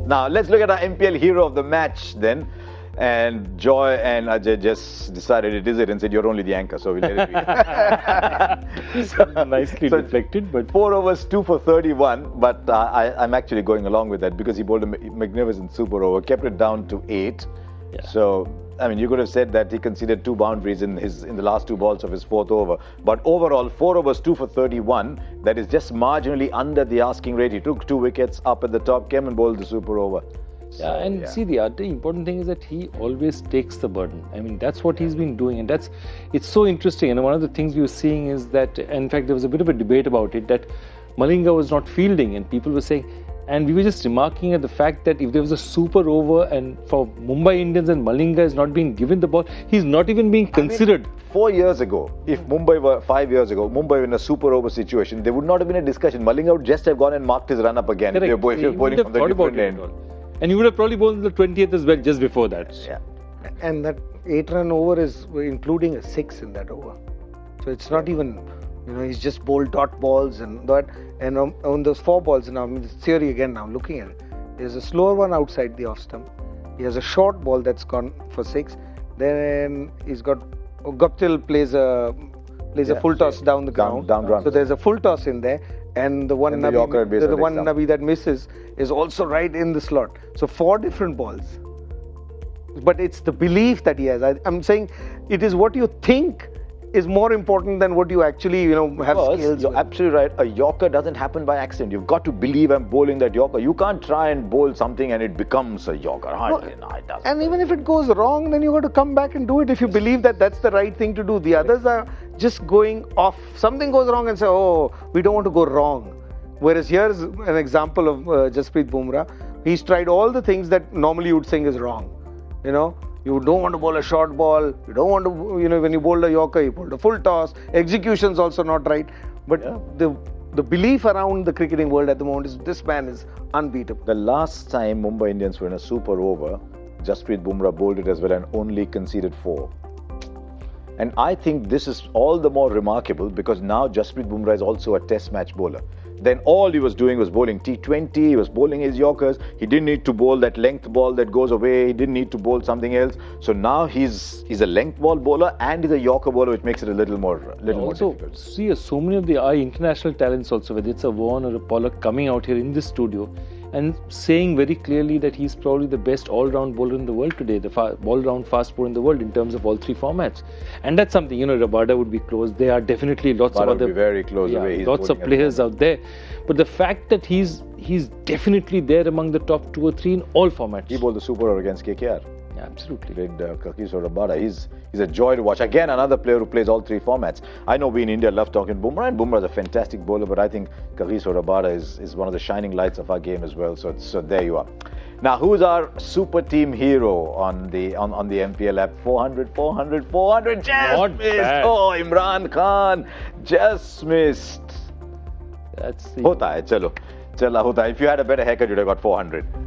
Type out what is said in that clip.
Now, let's look at our MPL hero of the match then. And Joy and Ajay just decided it is it and said, you're only the anchor, so we let it be. Nicely deflected, but 4 overs, 2 for 31. But I'm actually going along with that because he bowled a magnificent super over, kept it down to 8. Yeah. So, I mean, you could have said that he conceded 2 boundaries in the last 2 balls of his 4th over. But overall, 4 overs, 2 for 31. That is just marginally under the asking rate. He took 2 wickets up at the top, came and bowled the super over. So, see, the other important thing is that he always takes the burden. I mean, that's what he's been doing, and it's so interesting. And one of the things we were seeing is that, in fact, there was a bit of a debate about it, that Malinga was not fielding, and people were saying, and we were just remarking at the fact that if there was a super over and for Mumbai Indians and Malinga is not being given the ball, he's not even being considered. I mean, 4 years ago, if Mumbai were 5 years ago, Mumbai were in a super over situation, there would not have been a discussion. Malinga would just have gone and marked his run up again. Correct. If he was bowling from the different end. And you would have probably bowled the 20th as well just before that. Yeah. And that 8-run over is including a 6 in that over. So it's not even, he's just bowled dot balls and that. And on those 4 balls now, I mean, theory again now, looking at it, there's a slower one outside the off stump. He has a short ball that's gone for 6. Then he's got, Guptill plays a full toss down the ground. Down. So there's a full toss in there. And the one Nabi that misses is also right in the slot. So 4 different balls. But it's the belief that he has. I'm saying it is what you think is more important than what you actually, have skills. You're absolutely right. A Yorker doesn't happen by accident. You've got to believe I'm bowling that Yorker. You can't try and bowl something and it becomes a Yorker. No, it doesn't. And even if it goes wrong, then you've got to come back and do it if you believe that that's the right thing to do. The others are just going off. Something goes wrong and say, oh, we don't want to go wrong. Whereas here's an example of Jasprit Bumrah. He's tried all the things that normally you would think is wrong. You don't want to bowl a short ball. You don't want to, when you bowl a Yorker, you bowl a full toss. Execution's also not right. But the belief around the cricketing world at the moment is this man is unbeatable. The last time Mumbai Indians were in a super over, Jasprit Bumrah bowled it as well and only conceded 4. And I think this is all the more remarkable because now Jasprit Bumrah is also a test match bowler. Then all he was doing was bowling T20, he was bowling his Yorkers, he didn't need to bowl that length ball that goes away, he didn't need to bowl something else. So now he's a length ball bowler and he's a Yorker bowler, which makes it a little more difficult. See, so many of our international talents also, whether it's a Vaughan or a Pollock coming out here in this studio and saying very clearly that he's probably the best all-round bowler in the world today, the all-round fast bowler in the world in terms of all 3 formats. And that's something, Rabada would be close. There are definitely lots of other... would be very close the way he's lots of players out there. But the fact that he's definitely there among the top 2 or 3 in all formats. He bowled the super over against KKR. Yeah, absolutely. Played Rabada. He's a joy to watch. Again, another player who plays all 3 formats. I know we in India love talking Bumrah, and Bumrah is a fantastic bowler, but I think Rabada is one of the shining lights of our game as well. So there you are. Now, who's our super team hero on the MPL app? 400, just missed. Oh, Imran Khan, just missed. That's the... Hota hai, chalo. If you had a better haircut, you'd have got 400.